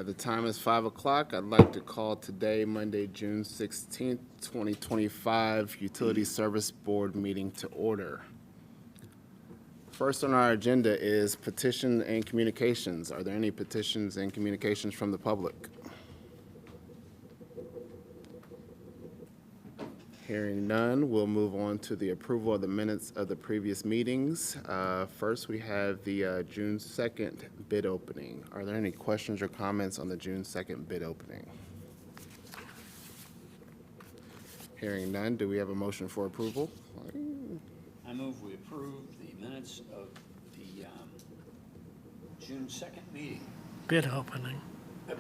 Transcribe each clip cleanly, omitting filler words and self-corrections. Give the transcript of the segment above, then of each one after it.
The time is 5 o'clock. I'd like to call today, Monday, June 16th, 2025, Utility Service Board meeting to order. First on our agenda is petition and communications. Are there any petitions and communications from the public? Hearing none, we'll move on to the approval of the minutes of the previous meetings. First, we have the June 2nd bid opening. Are there any questions or comments on the June 2nd bid opening? Hearing none, do we have a motion for approval? I move we approve the minutes of the June 2nd meeting. Bid opening.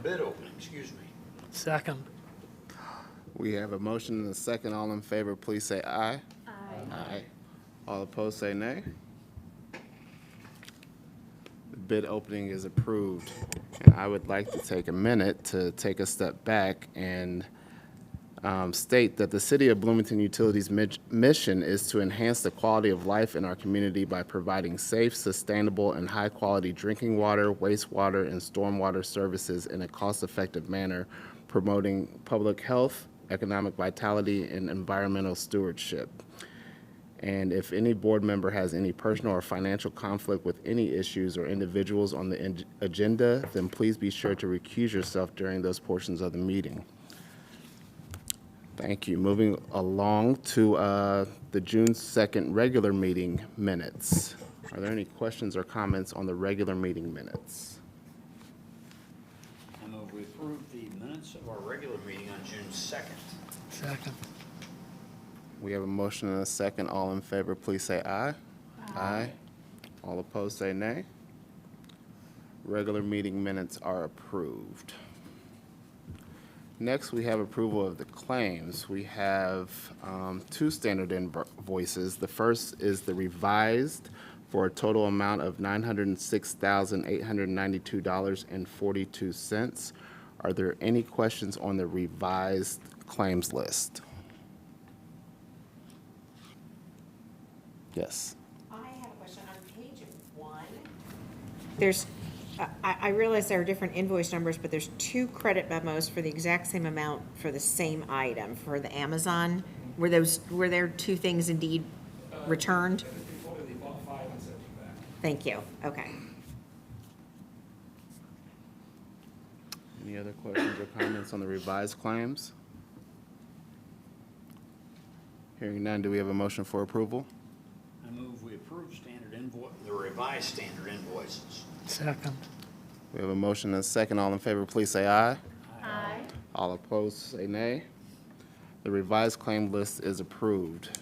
Bid opening, excuse me. Second. We have a motion and a second. All in favor, please say aye. Aye. Aye. All opposed, say nay. The bid opening is approved. And I would like to take a minute to take a step back and state that the City of Bloomington Utilities' mission is to enhance the quality of life in our community by providing safe, sustainable, and high-quality drinking water, wastewater, and stormwater services in a cost-effective manner, promoting public health, economic vitality, and environmental stewardship. And if any board member has any personal or financial conflict with any issues or individuals on the agenda, then please be sure to recuse yourself during those portions of the meeting. Thank you. Moving along to the June 2nd regular meeting minutes. Are there any questions or comments on the regular meeting minutes? I move we approve the minutes of our regular meeting on June 2nd. Second. We have a motion and a second. All in favor, please say aye. Aye. All opposed, say nay. Regular meeting minutes are approved. Next, we have approval of the claims. We have two standard invoices. The first is the revised for a total amount of $906,892.42. Are there any questions on the revised claims list? Yes. I have a question on page 1. There's, I realize there are different invoice numbers, but there's 2 credit memos for the exact same amount for the same item for the Amazon. Were there 2 things indeed returned? Thank you. Okay. Any other questions or comments on the revised claims? Hearing none, do we have a motion for approval? I move we approve the revised standard invoices. Second. We have a motion and a second. All in favor, please say aye. Aye. All opposed, say nay. The revised claim list is approved.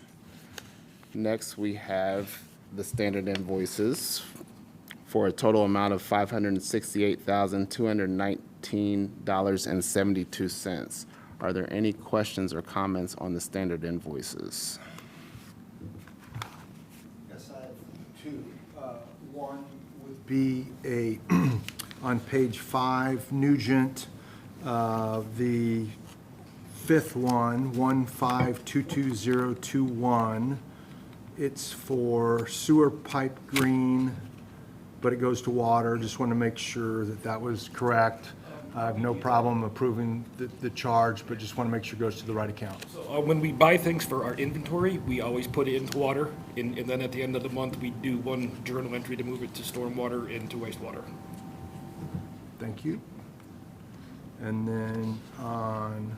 Next, we have the standard invoices for a total amount of $568,219.72. Are there any questions or comments on the standard invoices? Yes, I have 2. One would be on page 5, Nugent, the 5th one, 1522021. It's for sewer pipe green, but it goes to water. Just want to make sure that that was correct. I have no problem approving the charge, but just want to make sure it goes to the right account. When we buy things for our inventory, we always put it into water, and then at the end of the month, we do one journal entry to move it to stormwater and to wastewater. Thank you. And then on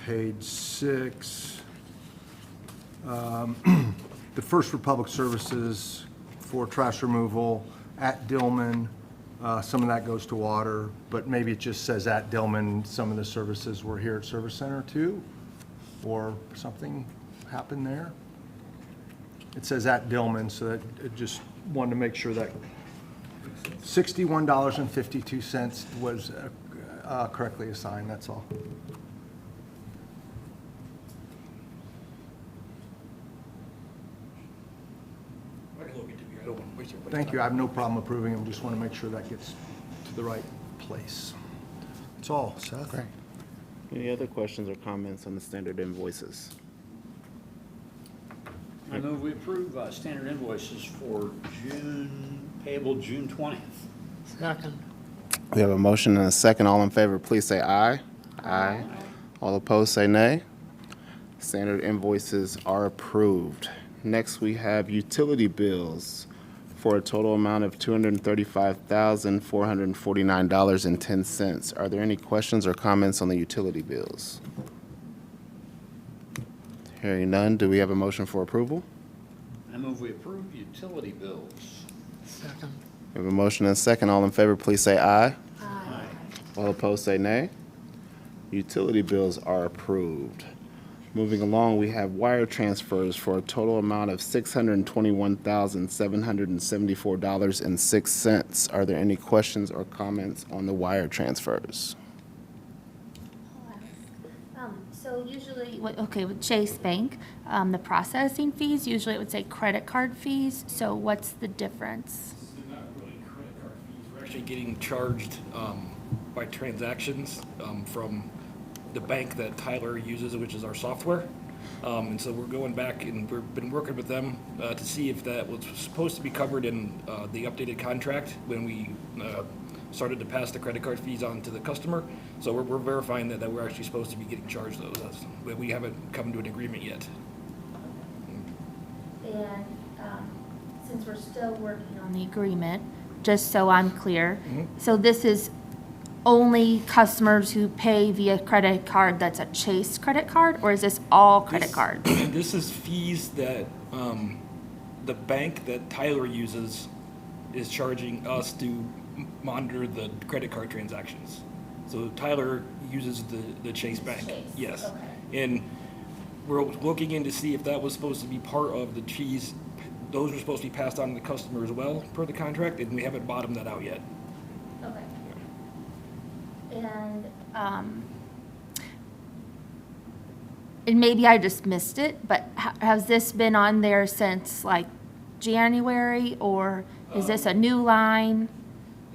page 6, the First Republic Services for trash removal at Dillman. Some of that goes to water, but maybe it just says at Dillman, some of the services were here at Service Center too, or something happened there. It says at Dillman, so that it just wanted to make sure that $61.52 was correctly assigned, that's all. I can look into it. I don't want to waste your Thank you. I have no problem approving them. Just want to make sure that gets to the right place. That's all, Seth. Great. Any other questions or comments on the standard invoices? I move we approve standard invoices for payable June 20th. Second. We have a motion and a second. All in favor, please say aye. Aye. All opposed, say nay. Standard invoices are approved. Next, we have utility bills for a total amount of $235,449.10. Are there any questions or comments on the utility bills? Hearing none, do we have a motion for approval? I move we approve utility bills. Second. We have a motion and a second. All in favor, please say aye. Aye. All opposed, say nay. Utility bills are approved. Moving along, we have wire transfers for a total amount of $621,774.06. Are there any questions or comments on the wire transfers? So usually, okay, with Chase Bank, the processing fees, usually it would say credit card fees, so what's the difference? They're not really credit card fees. We're actually getting charged by transactions from the bank that Tyler uses, which is our software. And so we're going back and we've been working with them to see if that was supposed to be covered in the updated contract when we started to pass the credit card fees on to the customer. So we're verifying that we're actually supposed to be getting charged those. But we haven't come to an agreement yet. And since we're still working on the agreement, just so I'm clear, so this is only customers who pay via credit card that's a Chase credit card, or is this all credit cards? This is fees that the bank that Tyler uses is charging us to monitor the credit card transactions. So Tyler uses the Chase Bank. Chase, Yes. okay. And we're looking in to see if that was supposed to be part of the fees. Those are supposed to be passed on to the customer as well per the contract, and we haven't bottomed that out yet. Okay. And maybe I just missed it, but has this been on there since like January, or is this a new line?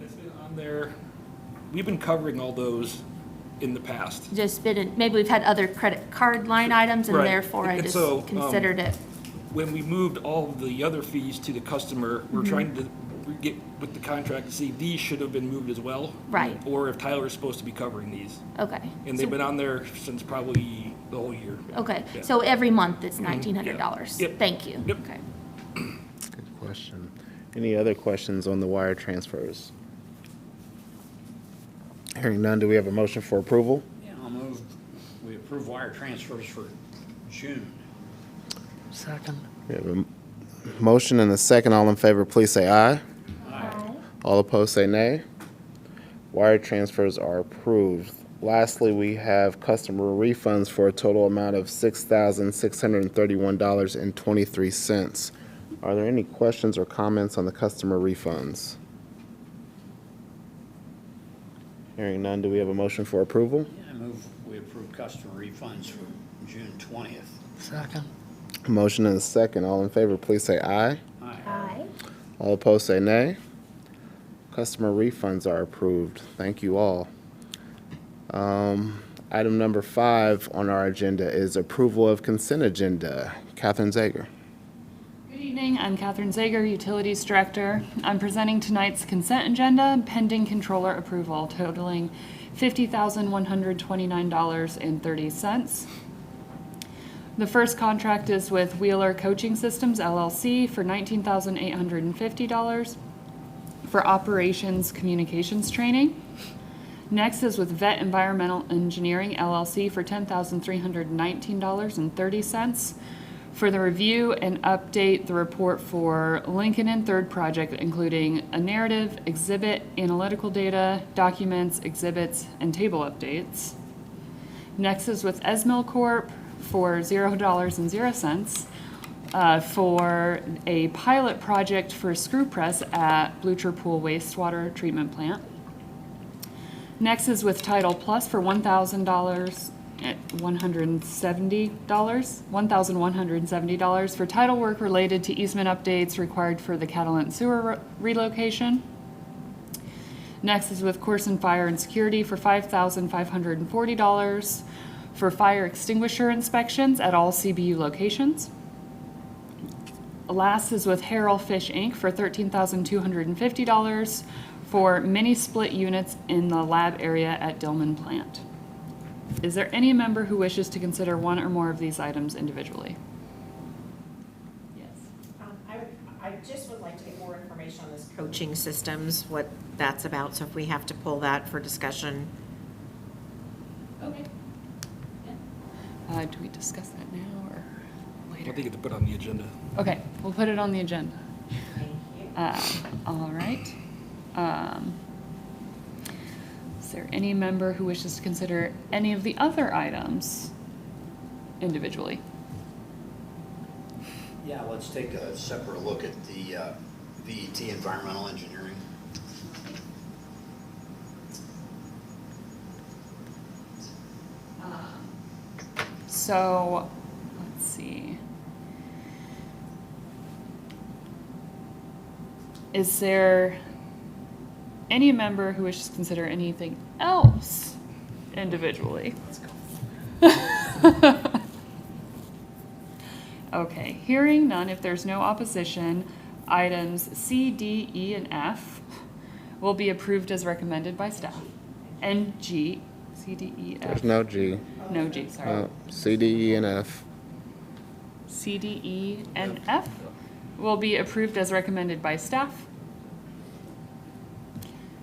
It's been on there. We've been covering all those in the past. Just been, maybe we've had other credit card line items, and Right. therefore I And just so, considered it. When we moved all of the other fees to the customer, we're Mm-hmm. trying to get with the contract to see if these should have been moved as well. Right. Or if Tyler is supposed to be covering these. Okay. And they've been on there since probably the whole year. Okay, Yeah. so every month it's $1,900? Yep. Thank you. Yep. Okay. Good question. Any other questions on the wire transfers? Hearing none, do we have a motion for approval? Yeah, I'll move we approve wire transfers for June. Second. We have a motion and a second. All in favor, please say aye. Aye. All opposed, say nay. Wire transfers are approved. Lastly, we have customer refunds for a total amount of $6,631.23. Are there any questions or comments on the customer refunds? Hearing none, do we have a motion for approval? Yeah, I move we approve customer refunds for June 20th. Second. Motion and a second. All in favor, please say aye. Aye. Aye. All opposed, say nay. Customer refunds are approved. Thank you all. Item number 5 on our agenda is approval of consent agenda. Catherine Zager. Good evening, I'm Catherine Zager, Utilities Director. I'm presenting tonight's consent agenda pending controller approval totaling $50,129.30. The first contract is with Wheeler Coaching Systems LLC for $19,850 for operations communications training. Next is with Vet Environmental Engineering LLC for $10,319.30 for the review and update the report for Lincoln and Third project, including a narrative, exhibit, analytical data, documents, exhibits, and table updates. Next is with Esmil Corp. For $0.00 for a pilot project for screw press at Blucher Pool Wastewater Treatment Plant. Next is with Title Plus for $1,170 for title work related to easement updates required for the Catalent sewer relocation. Next is with Corson Fire and Security for $5,540 for fire extinguisher inspections at all CBU locations. Last is with Harrell Fish Inc. for $13,250 for mini split units in the lab area at Dillman plant. Is there any member who wishes to consider one or more of these items individually? Yes. I just would like to get more information on this coaching systems, what that's about, so if we have to pull that for discussion. Okay. Do we discuss that now or I later? think it's put on the agenda. Okay, we'll put it on the agenda. Thank you. All right. Is there any member who wishes to consider any of the other items individually? Yeah, let's take a separate look at the VET, environmental engineering. So, let's see. Is there any member who wishes to consider anything else individually? Okay, hearing none, if there's no opposition, items C, D, E, and F will be approved as recommended by staff. And G, C, D, E, F. There's no G. No G, sorry. C, D, E, and F. C, D, E, and F will be approved as recommended by staff.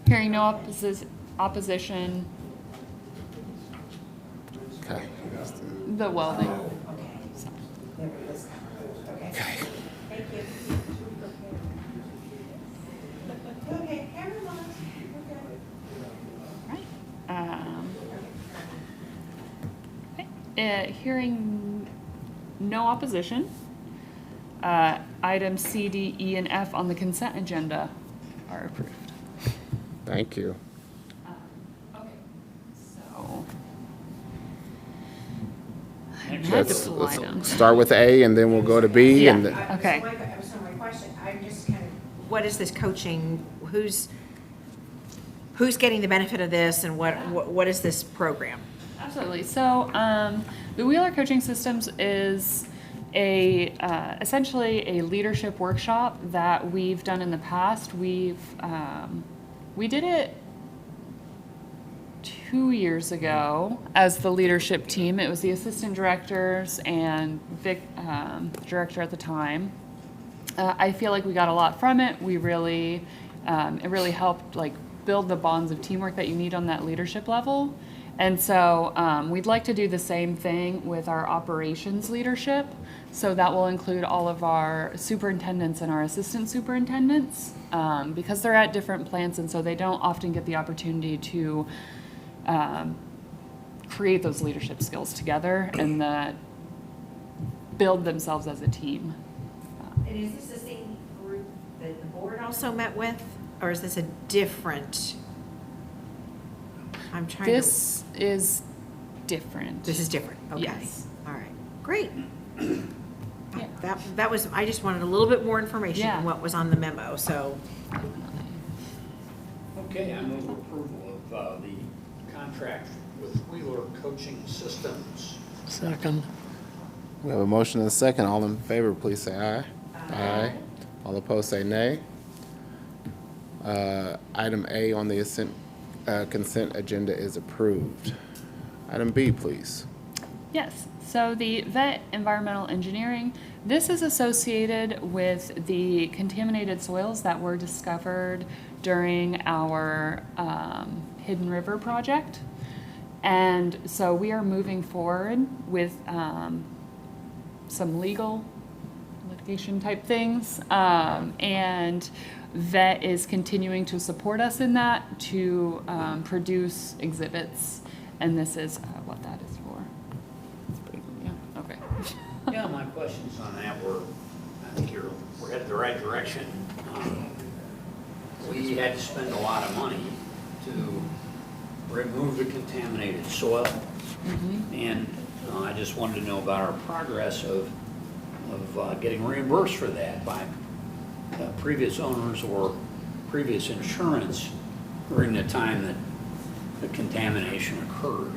Hearing no opposition, Okay. the welding. There it is. Okay. Thank you. Okay, everyone. Okay. Hearing no opposition, items C, D, E, and F on the consent agenda are approved. Thank you. Okay, so. Let's Multiple items. start with A and then we'll go to B and Yeah. then, Okay. So my question, I'm just kind of, what is this coaching, who's getting the benefit of this and what is this program? Absolutely. So the Wheeler Coaching Systems is essentially a leadership workshop that we've done in the past. We did it 2 years ago as the leadership team. It was the assistant directors and Vic, director at the time. I feel like we got a lot from it. We really, it really helped like build the bonds of teamwork that you need on that leadership level. And so we'd like to do the same thing with our operations leadership. So that will include all of our superintendents and our assistant superintendents because they're at different plants and so they don't often get the opportunity to create those leadership skills together and build themselves as a team. And is this the same group that the board also met with, or is this a different? I'm trying to. This is different. This is different, okay. Yes. All right, great. Yeah. That was, I just wanted a little bit more information Yeah. than what was on the memo, so. Okay, I move approval of the contract with Wheeler Coaching Systems. Second. we have a motion and a second. All in favor, please say aye. Aye. All opposed, say nay. Item A on the consent agenda is approved. Item B, please. Yes, so the vet environmental engineering, this is associated with the contaminated soils that were discovered during our Hidden River project. And so we are moving forward with some legal litigation type things. And vet is continuing to support us in that to produce exhibits. And this is what that is for. Yeah, okay. Yeah, my questions on that were, I think we're headed the right direction. We had to spend a lot of money to remove the contaminated soil. And I just wanted to know about our progress of getting reimbursed for that by previous owners or previous insurance during the time that the contamination occurred.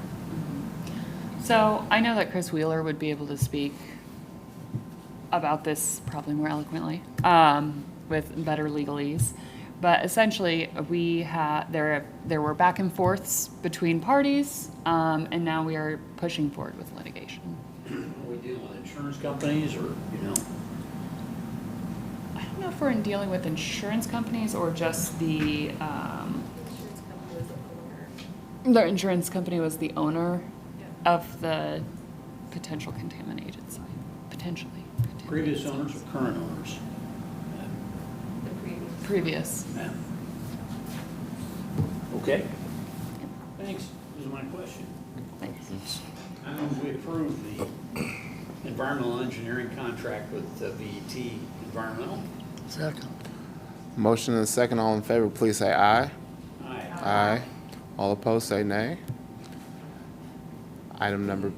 So I know that Chris Wheeler would be able to speak about this probably more eloquently with better legalese. But essentially, there were back and forths between parties, and now we are pushing forward with litigation. Are we dealing with insurance companies or, I don't know if we're dealing with insurance companies or just the insurance company was the owner of the potential contaminated site, potentially. previous owners or current owners? Previous. Yeah. Okay. Thanks. Those are my question. Thanks. I move we approve the environmental engineering contract with VET Environmental. Second. Motion and a second. All in favor, please say aye. Aye. Aye. All opposed, say nay. Item letter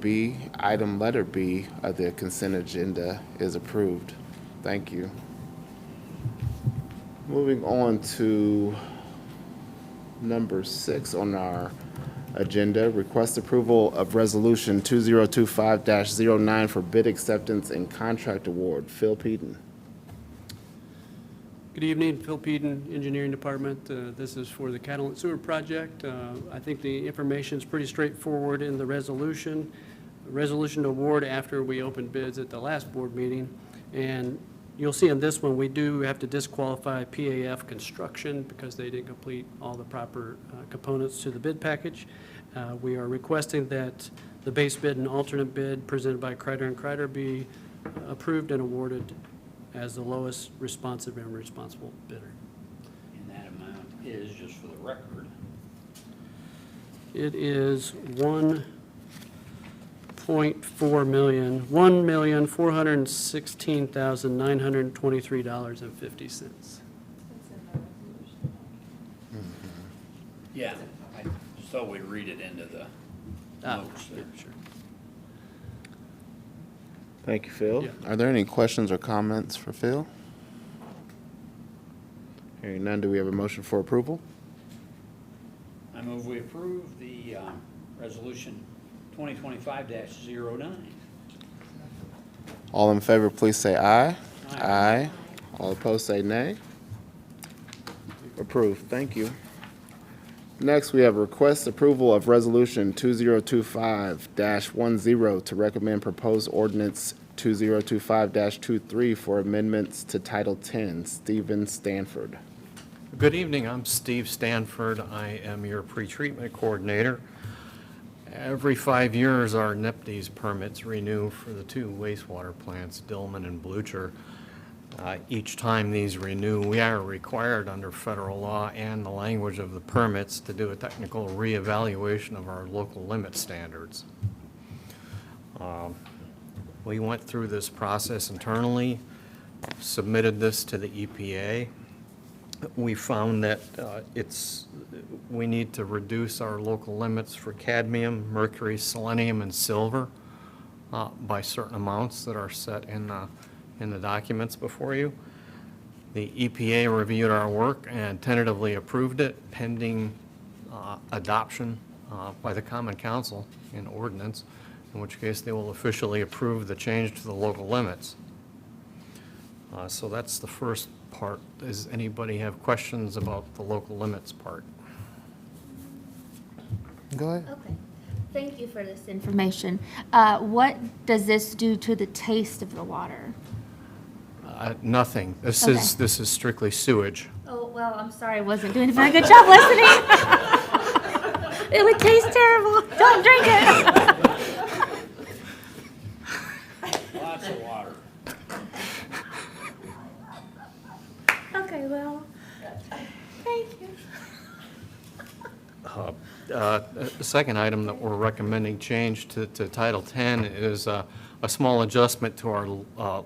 B of the consent agenda is approved. Thank you. Moving on to number 6 on our agenda, request approval of resolution 2025-09 for bid acceptance and contract award. Phil Peden. Good evening, Phil Peden, Engineering Department. This is for the Catalent Sewer Project. I think the information is pretty straightforward in the resolution. Resolution to award after we opened bids at the last board meeting. And you'll see on this one, we do have to disqualify PAF Construction because they didn't complete all the proper components to the bid package. We are requesting that the base bid and alternate bid presented by Kreider & Kreider be approved and awarded as the lowest responsive and responsible bidder. And that amount is, just for the record, It is $1.4 million, $1,416,923.50. yeah, I just thought we'd read it into the notes there. Sure. Thank you, Phil. Yeah. Are there any questions or comments for Phil? Hearing none, do we have a motion for approval? I move we approve the resolution 2025-09. All in favor, please say aye. Aye. All opposed, say nay. Approved. Thank you. Next, we have request approval of resolution 2025-10 to recommend proposed ordinance 2025-23 for amendments to Title 10. Stephen Stanford. Good evening, I'm Steve Stanford. I am your pretreatment coordinator. Every 5 years, our NEPDES permits renew for the 2 wastewater plants, Dillman and Blucher. Each time these renew, we are required under federal law and the language of the permits to do a technical reevaluation of our local limit standards. We went through this process internally, submitted this to the EPA. We found that we need to reduce our local limits for cadmium, mercury, selenium, and silver by certain amounts that are set in the documents before you. The EPA reviewed our work and tentatively approved it pending adoption by the Common Council in ordinance, in which case they will officially approve the change to the local limits. So that's the first part. Does anybody have questions about the local limits part? Go ahead. Okay, thank you for this information. What does this do to the taste of the water? Nothing. This Okay. is strictly sewage. Oh, well, I'm sorry, I wasn't doing a very good job listening. It would taste terrible. Don't drink it. Lots of water. Okay, well, thank you. The second item that we're recommending change to Title 10 is a small adjustment to our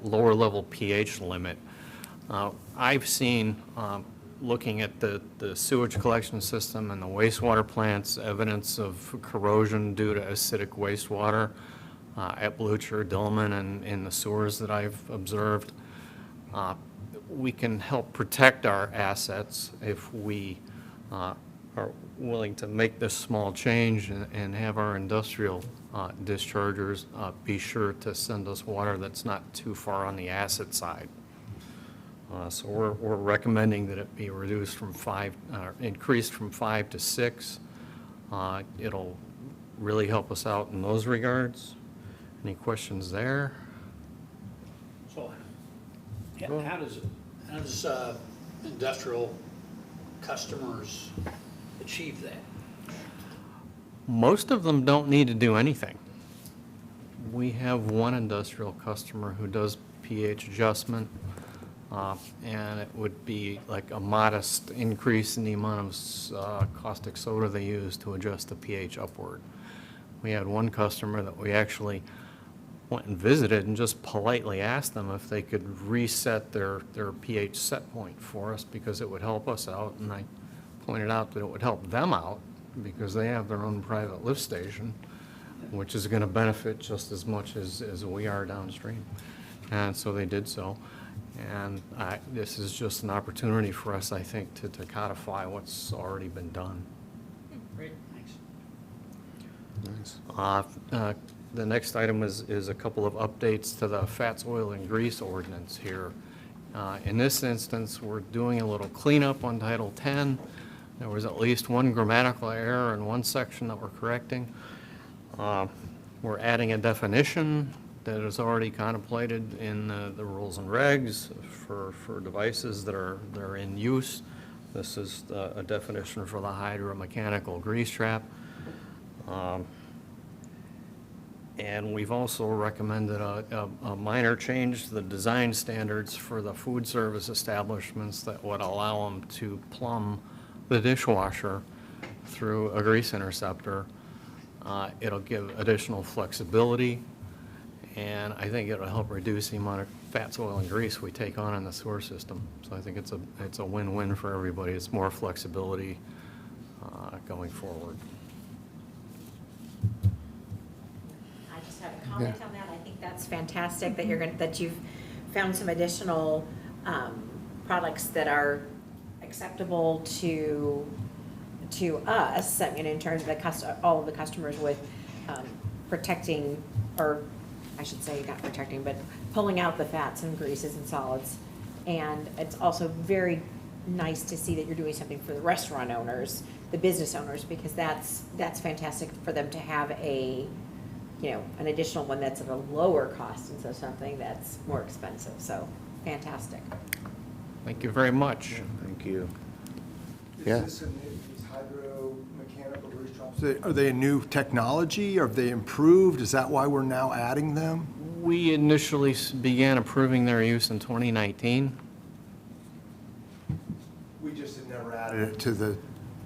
lower level pH limit. I've seen, looking at the sewage collection system and the wastewater plants, evidence of corrosion due to acidic wastewater at Blucher, Dillman, and in the sewers that I've observed. We can help protect our assets if we are willing to make this small change and have our industrial dischargers be sure to send us water that's not too far on the acid side. So we're recommending that it be reduced from 5, increased from 5 to 6. It'll really help us out in those regards. Any questions there? So, how does industrial customers achieve that? Most of them don't need to do anything. We have one industrial customer who does pH adjustment, and it would be like a modest increase in the amount of caustic soda they use to adjust the pH upward. We had one customer that we actually went and visited and just politely asked them if they could reset their pH set point for us because it would help us out, and I pointed out that it would help them out because they have their own private lift station, which is going to benefit just as much as we are downstream. And so they did so. And this is just an opportunity for us, I think, to codify what's already been done. Great, thanks. Nice. The next item is a couple of updates to the fats, oil, and grease ordinance here. In this instance, we're doing a little cleanup on Title 10. There was at least one grammatical error in one section that we're correcting. We're adding a definition that is already contemplated in the rules and regs for devices that are in use. This is a definition for the hydromechanical grease trap. And we've also recommended a minor change to the design standards for the food service establishments that would allow them to plumb the dishwasher through a grease interceptor. It'll give additional flexibility, and I think it'll help reduce the amount of fats, oil, and grease we take on in the sewer system. So I think it's a win-win for everybody. It's more flexibility going forward. I just have a comment on that. I think that's fantastic that that you've found some additional products that are acceptable to us. I mean, in terms of all of the customers with protecting, or I should say not protecting, but pulling out the fats and greases and solids. And it's also very nice to see that you're doing something for the restaurant owners, the business owners, because that's fantastic for them to have an additional one that's at a lower cost instead of something that's more expensive. So fantastic. Thank you very much. Thank you. Is Yeah. this these hydromechanical grease traps, are they a new technology? Are they improved? Is that why we're now adding them? We initially began approving their use in 2019. We just had never added it to the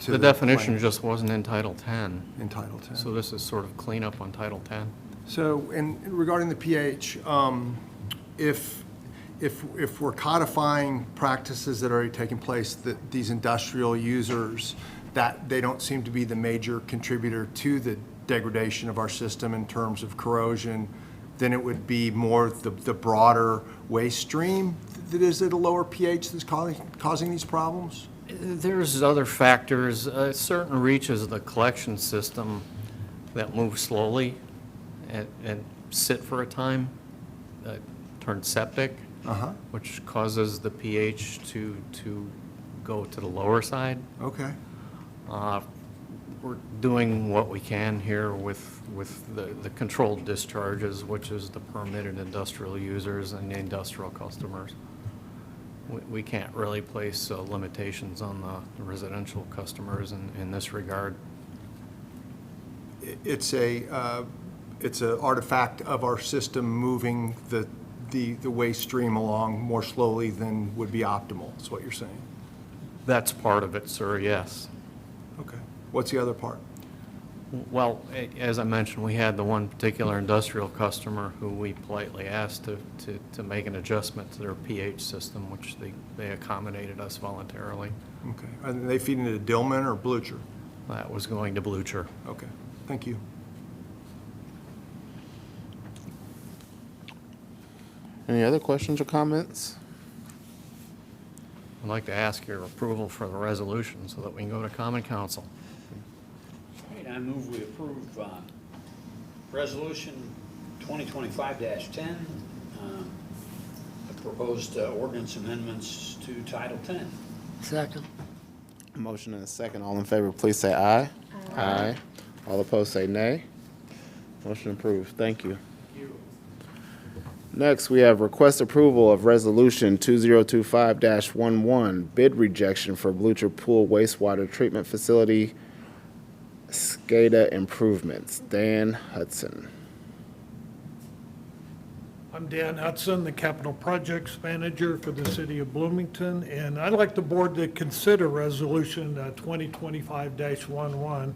The definition plan just wasn't in Title 10, in Title 10. so this is sort of cleanup on Title 10. So, and regarding the pH, if we're codifying practices that are already taking place, that these industrial users, that they don't seem to be the major contributor to the degradation of our system in terms of corrosion, then it would be more the broader waste stream that is at a lower pH that's causing these problems? There's other factors. Certain reaches of the collection system that move slowly and sit for a time, turn septic, which causes the pH to go to the lower side. Okay. We're doing what we can here with the controlled discharges, which is the permitted industrial users and the industrial customers. We can't really place limitations on the residential customers in this regard. It's an artifact of our system moving the waste stream along more slowly than would be optimal, is what you're saying? That's part of it, sir, yes. Okay. What's the other part? Well, as I mentioned, we had the one particular industrial customer who we politely asked to make an adjustment to their pH system, which they accommodated us voluntarily. Okay. Are they feeding it to Dillman or Blucher? That was going to Blucher. Okay. Thank you. Any other questions or comments? I'd like to ask your approval for the resolution so that we can go to Common Council. Great, I move we approve Resolution 2025-10, proposed ordinance amendments to Title 10. Second. Motion and a second. All in favor, please say aye. Aye. All opposed, say nay. Motion approved. Thank you. Next, we have request approval of Resolution 2025-11, bid rejection for Blucher Pool Wastewater Treatment Facility SCADA improvements. Dan Hudson. I'm Dan Hudson, the Capital Projects Manager for the City of Bloomington, and I'd like the board to consider Resolution 2025-11.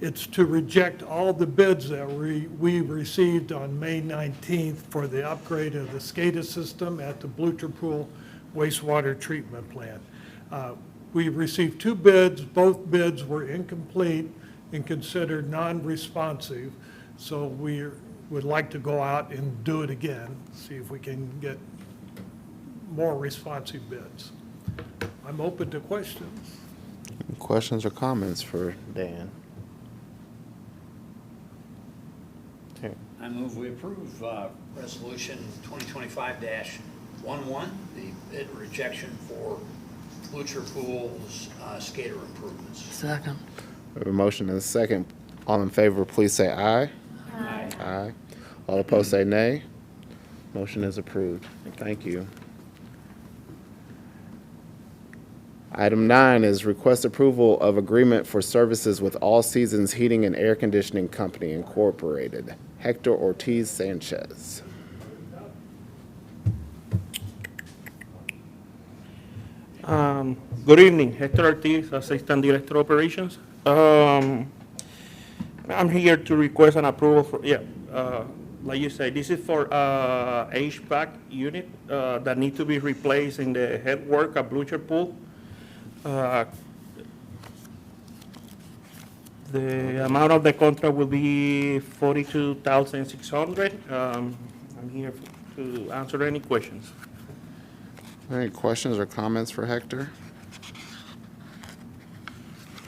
It's to reject all the bids that we received on May 19th for the upgrade of the SCADA system at the Blucher Pool Wastewater Treatment Plant. We received 2 bids. Both bids were incomplete and considered non-responsive, so we would like to go out and do it again, see if we can get more responsive bids. I'm open to questions. Questions or comments for Dan? Okay. I move we approve Resolution 2025-11, the bid rejection for Blucher Pool's skater improvements. Second. We have a motion and a second. All in favor, please say aye. Aye. Aye. All opposed, say nay. Motion is approved. Thank you. Item 9 is request approval of agreement for services with All Seasons Heating and Air Conditioning Company Incorporated. Hector Ortiz Sanchez. Good evening, Hector Ortiz, Assistant Director of Operations. I'm here to request an approval for, like you said, this is for HVAC unit that need to be replaced in the headwork at Blucher Pool. The amount of the contract will be $42,600. I'm here to answer any questions. Any questions or comments for Hector?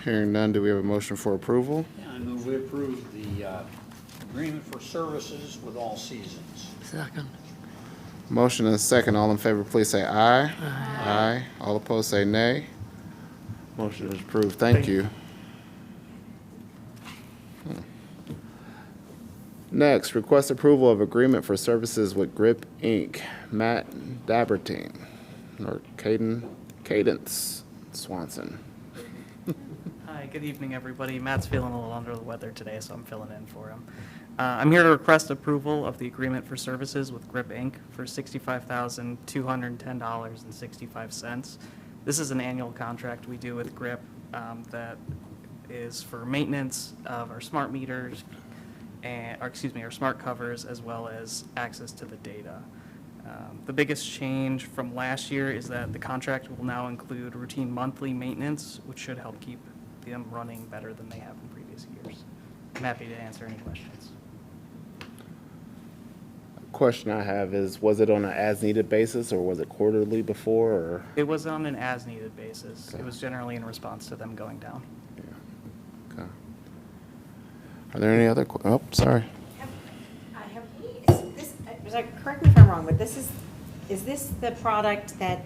Hearing none, do we have a motion for approval? Yeah, I move we approve the agreement for services with All Seasons. Second. Motion and a second. All in favor, please say aye. Aye. All opposed, say nay. Motion is approved. Thank you. Next, request approval of agreement for services with Grip Inc. Matt Dabertine, or Cadence Swanson. Hi, good evening, everybody. Matt's feeling a little under the weather today, so I'm filling in for him. I'm here to request approval of the agreement for services with Grip Inc. for $65,210.65. This is an annual contract we do with Grip that is for maintenance of our smart meters, our smart covers, as well as access to the data. The biggest change from last year is that the contract will now include routine monthly maintenance, which should help keep them running better than they have in previous years. I'm happy to answer any questions. Question I have is, was it on an as-needed basis, or was it quarterly before, or? It was on an as-needed basis. It was generally in response to them going down. Okay. Are there any other, sorry. Correct me if I'm wrong, but is this the product that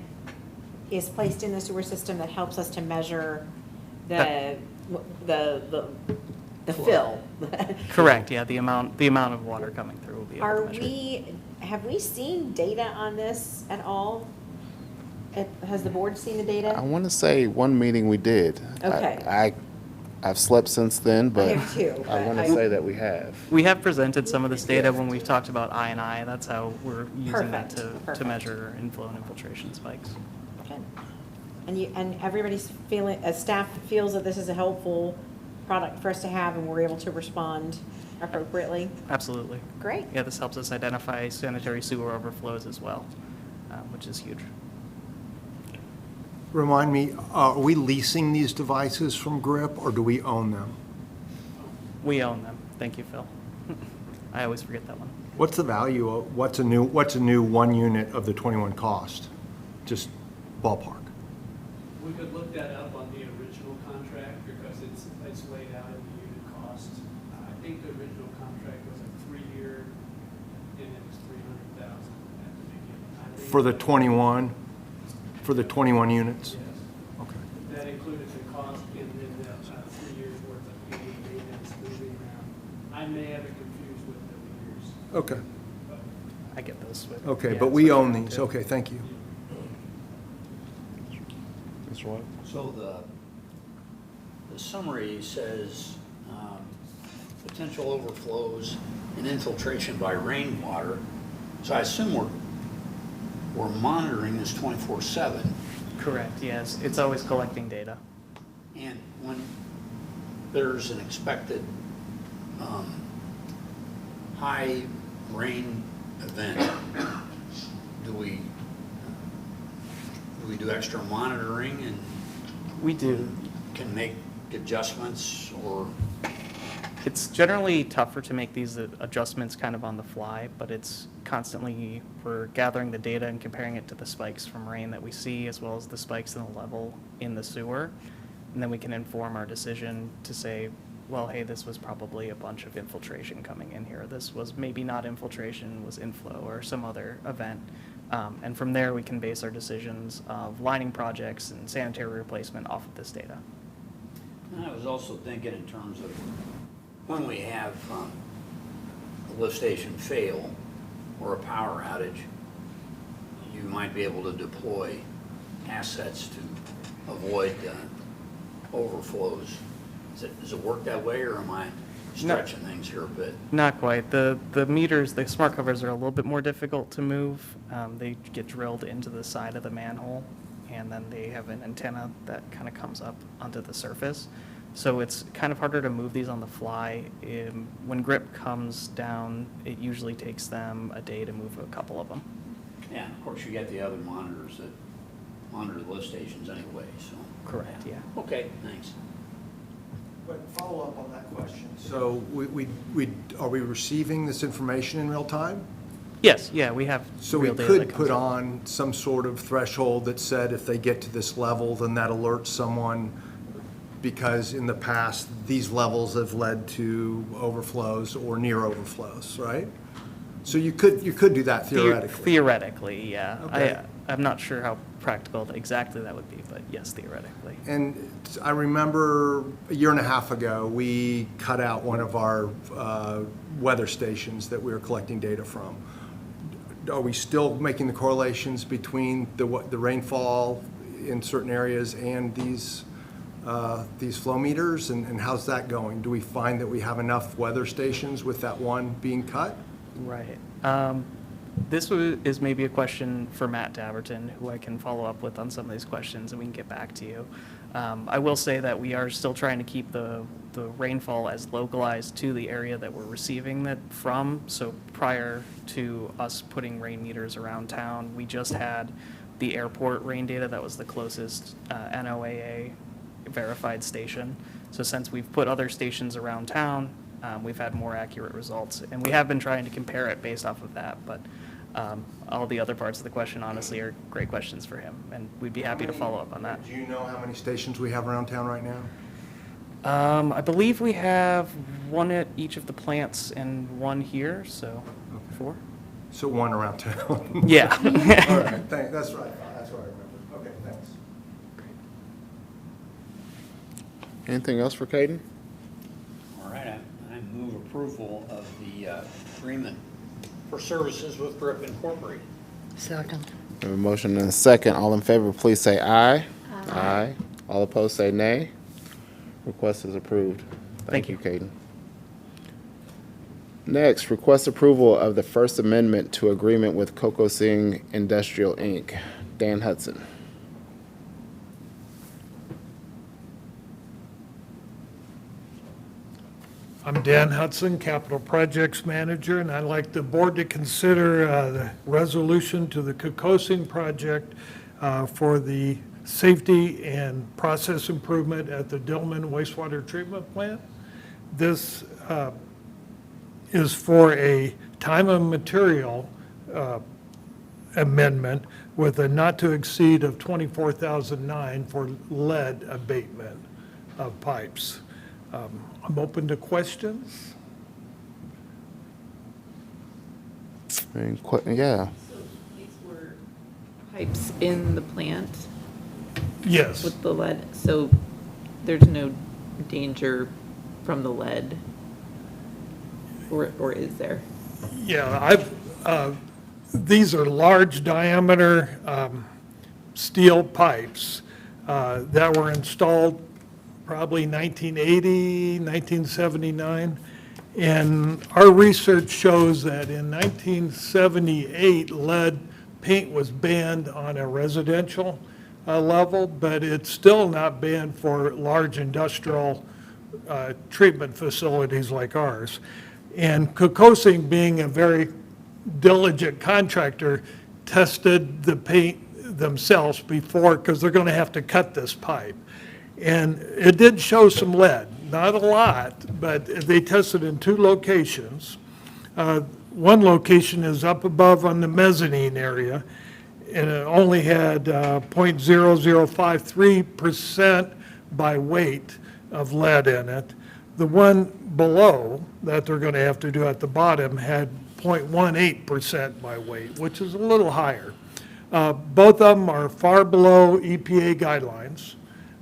is placed in the sewer system that helps us to measure the fill? Correct, yeah, the amount of water coming through will be able to measure. Have we seen data on this at all? Has the board seen the data? I want to say one meeting we did. Okay. I've slept since then, but I have too, I want to say that we have. We have presented some of this data when we've talked about I&I. That's how we're using that Perfect. to measure inflow and infiltration spikes. Okay. And everybody's feeling, staff feels that this is a helpful product for us to have, and we're able to respond appropriately? Absolutely. Great. Yeah, this helps us identify sanitary sewer overflows as well, which is huge. Remind me, are we leasing these devices from Grip, or do we own them? We own them. Thank you, Phil. I always forget that one. What's the value of, what's a new 1 unit of the 21 cost? Just ballpark. We could look that up on the original contract because it's laid out in the unit cost. I think the original contract was a 3-year, and it was $300,000 at the beginning. I For the 21? For the 21 units? Okay. That included the cost in the 3 years' worth of heating, maintenance, moving around. I may have it confused with the meters. Okay, I get those. With, okay, yeah, but we so- own these. Okay, thank you. Mr. White? So the summary says, potential overflows and infiltration by rainwater. So I assume we're monitoring this 24/7. Correct, yes. It's always collecting data. And when there's an expected high rain event, do we do extra monitoring and We do. can make adjustments, or? It's generally tougher to make these adjustments kind of on the fly, but it's constantly, we're gathering the data and comparing it to the spikes from rain that we see, as well as the spikes in the level in the sewer. And then we can inform our decision to say, well, hey, this was probably a bunch of infiltration coming in here. This was maybe not infiltration, was inflow or some other event. And from there, we can base our decisions of lining projects and sanitary replacement off of this data. And I was also thinking in terms of when we have a lift station fail or a power outage, you might be able to deploy assets to avoid overflows. Does it work that way, or am I stretching things here a bit? Not quite. The meters, the smart covers are a little bit more difficult to move. They get drilled into the side of the manhole, and then they have an antenna that kind of comes up onto the surface. So it's kind of harder to move these on the fly. When grip comes down, it usually takes them a day to move a couple of them. Yeah, of course, you get the other monitors that monitor the lift stations anyway, so. Correct, yeah. Okay, thanks. But follow up on that question. So are we receiving this information in real time? Yes, yeah, we have So we real data that could comes put up. on some sort of threshold that said if they get to this level, then that alerts someone, because in the past, these levels have led to overflows or near overflows, right? So you could do that theoretically. Theoretically, yeah. Okay. I'm not sure how practical exactly that would be, but yes, theoretically. And I remember a year and a half ago, we cut out one of our weather stations that we were collecting data from. Are we still making the correlations between the rainfall in certain areas and these flow meters, and how's that going? Do we find that we have enough weather stations with that one being cut? Right. This is maybe a question for Matt Daverton, who I can follow up with on some of these questions, and we can get back to you. I will say that we are still trying to keep the rainfall as localized to the area that we're receiving that from. So prior to us putting rain meters around town, we just had the airport rain data that was the closest NOAA verified station. So since we've put other stations around town, we've had more accurate results. And we have been trying to compare it based off of that, but all the other parts of the question, honestly, are great questions for him, and we'd be happy to follow up on that. Do you know how many stations we have around town right now? I believe we have one at each of the plants and one here, so 4? So one around town? Yeah. All right, that's right, that's what I remember. Okay, thanks. Anything else for Caden? All right, I move approval of the agreement for services with Grip Incorporated. Second. We have a motion and a second. All in favor, please say aye. Aye. All opposed, say nay. Request is approved. Thank you, Caden. Next, request approval of the First Amendment to agreement with Coco Singh Industrial, Inc. Dan Hudson. I'm Dan Hudson, Capital Projects Manager, and I'd like the board to consider the resolution to the Kokosing project for the safety and process improvement at the Dillman wastewater treatment plant. This is for a time and material amendment with a not to exceed of $24,009 for lead abatement of pipes. I'm open to questions. Yeah. So these were pipes in the plant Yes. with the lead, so there's no danger from the lead? Or is there? Yeah, these are large diameter steel pipes that were installed probably 1980, 1979. And our research shows that in 1978, lead paint was banned on a residential level, but it's still not banned for large industrial treatment facilities like ours. And Kokosing, being a very diligent contractor, tested the paint themselves before, because they're going to have to cut this pipe. And it did show some lead, not a lot, but they tested in 2 locations. One location is up above on the mezzanine area, and it only had 0.0053% by weight of lead in it. The one below that they're going to have to do at the bottom had 0.18% by weight, which is a little higher. Both of them are far below EPA guidelines.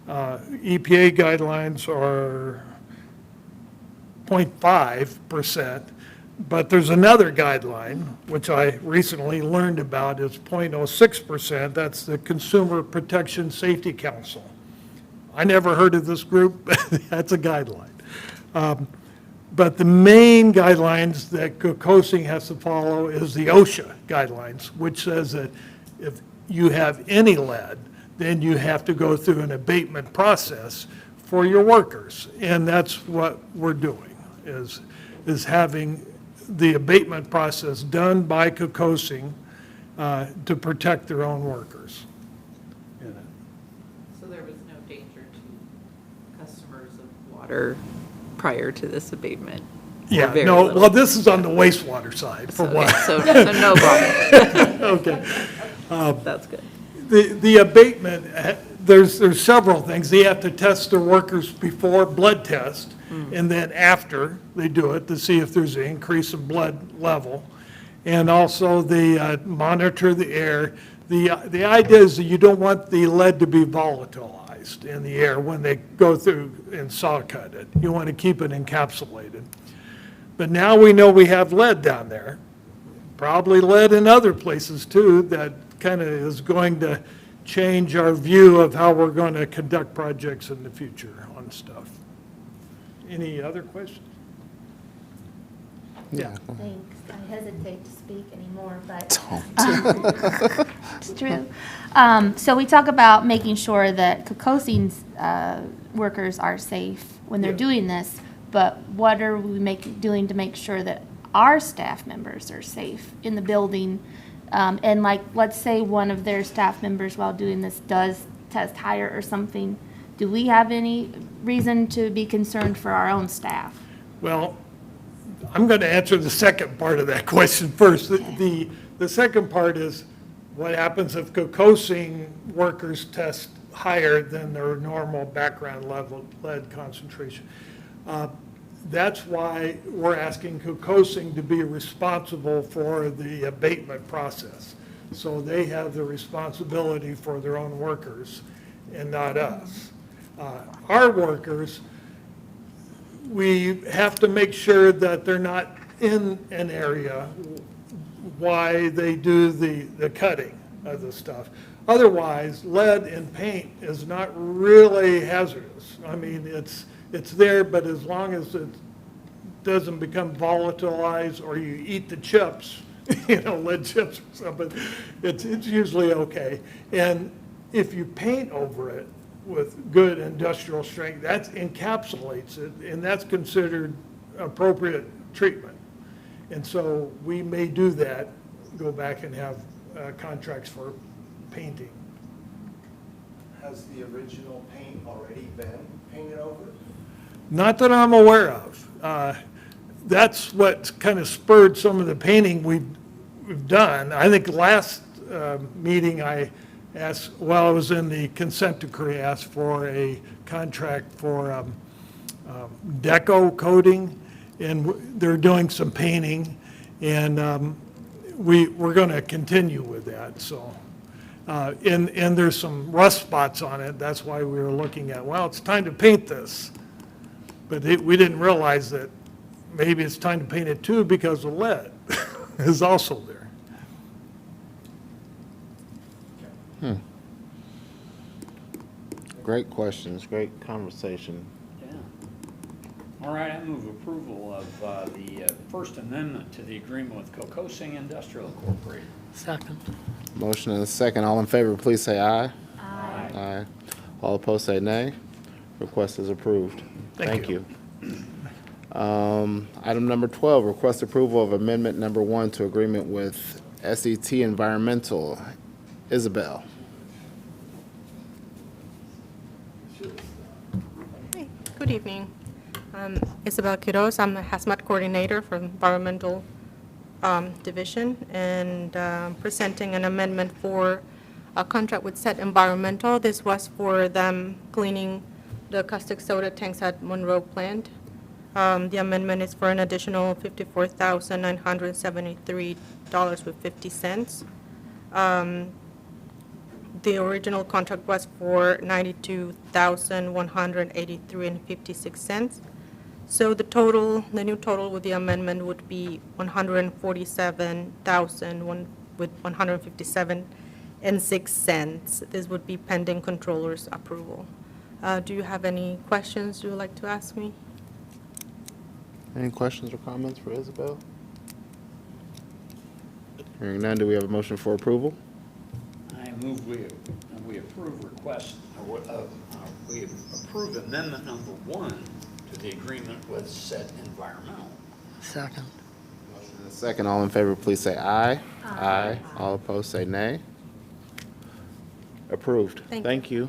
EPA guidelines are 0.5%, but there's another guideline, which I recently learned about, is 0.06%. That's the Consumer Protection Safety Council. I never heard of this group, but that's a guideline. But the main guidelines that Kokosing has to follow is the OSHA guidelines, which says that if you have any lead, then you have to go through an abatement process for your workers. And that's what we're doing, is having the abatement process done by Kokosing to protect their own workers. So there was no danger to customers of water prior to this abatement? Or Yeah, very no, little? well, this is on the wastewater side, for So, one. so no problem. Okay. That's good. The abatement, there's several things. They have to test their workers before, blood test, and then after they do it to see if there's an increase in blood level. And also they monitor the air. The idea is that you don't want the lead to be volatilized in the air when they go through and saw cut it. You want to keep it encapsulated. But now we know we have lead down there, probably lead in other places too, that kind of is going to change our view of how we're going to conduct projects in the future on stuff. Any other questions? Yeah. Thanks. I hesitate to speak anymore, but it's true. So we talk about making sure that Kokosing's workers are safe when they're Yeah. doing this, but what are we doing to make sure that our staff members are safe in the building? And like, let's say one of their staff members while doing this does test higher or something. Do we have any reason to be concerned for our own staff? Well, I'm going to answer the second part of that question first. The second part is, what happens if Kokosing workers test higher than their normal background level lead concentration? That's why we're asking Kokosing to be responsible for the abatement process. So they have the responsibility for their own workers and not us. Our workers, we have to make sure that they're not in an area while they do the cutting of the stuff. Otherwise, lead in paint is not really hazardous. I mean, it's there, but as long as it doesn't become volatilized or you eat the chips, lead chips or something, it's usually okay. And if you paint over it with good industrial strength, that encapsulates it, and that's considered appropriate treatment. And so we may do that, go back and have contracts for painting. Has the original paint already been painted over? Not that I'm aware of. That's what kind of spurred some of the painting we've done. I think last meeting I asked, while I was in the consent decree, asked for a contract for deco coating, and they're doing some painting, and we're going to continue with that. So And there's some rust spots on it. That's why we were looking at, well, it's time to paint this. But we didn't realize that maybe it's time to paint it too because the lead is also there. Great questions, great conversation. Yeah. All right, I move approval of the First Amendment to the agreement with Cocosing Industrial Incorporated. Second. Motion and a second. All in favor, please say aye. Aye. Aye. All opposed, say nay. Request is approved. Thank you. Item number 12, request approval of amendment number 1 to agreement with SET Environmental. Isabel. Hey, good evening. Isabel Quiroz, I'm the hazmat coordinator for Environmental Division, and presenting an amendment for a contract with SET Environmental. This was for them cleaning the caustic soda tanks at Monroe plant. The amendment is for an additional $54,973.50. The original contract was for $92,183.56. So the new total with the amendment would be $147,000 with 157.06. This would be pending controller's approval. Do you have any questions you would like to ask me? Any questions or comments for Isabel? Hearing none, do we have a motion for approval? I move we approve request, we approve amendment number 1 to the agreement with SET Environmental. Second. Motion and a second. All in favor, please say aye. Aye. All opposed, say nay. Approved. Thank you.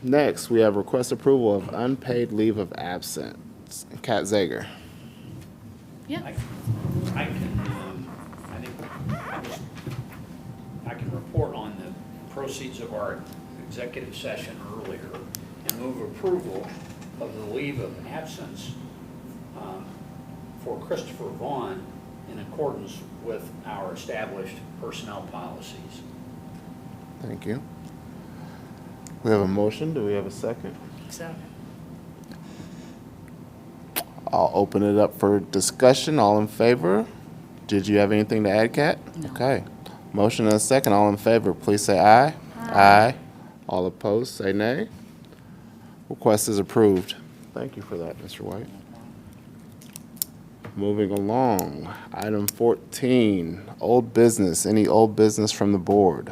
Next, we have request approval of unpaid leave of absence. Kat Zager. Yeah. I can, I can report on the proceeds of our executive session earlier and move approval of the leave of absence for Christopher Vaughn in accordance with our established personnel policies. Thank you. We have a motion. Do we have a second? So. I'll open it up for discussion. All in favor? Did you have anything to add, Kat? No. Okay. Motion and a second. All in favor, please say aye. Aye. All opposed, say nay. Request is approved. Thank you for that, Mr. White. Moving along. Item 14, old business. Any old business from the board?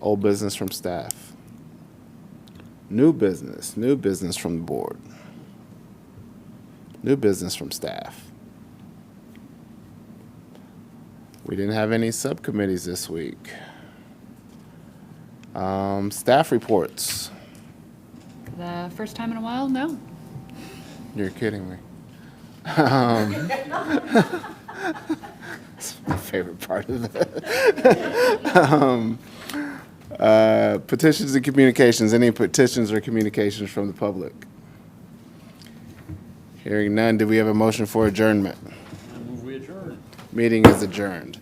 Old business from staff. New business from the board. New business from staff. We didn't have any subcommittees this week. Staff reports. The first time in a while, no. You're kidding me. It's my favorite part of that. Petitions and communications. Any petitions or communications from the public? Hearing none, do we have a motion for adjournment? I move we adjourn. Meeting is adjourned.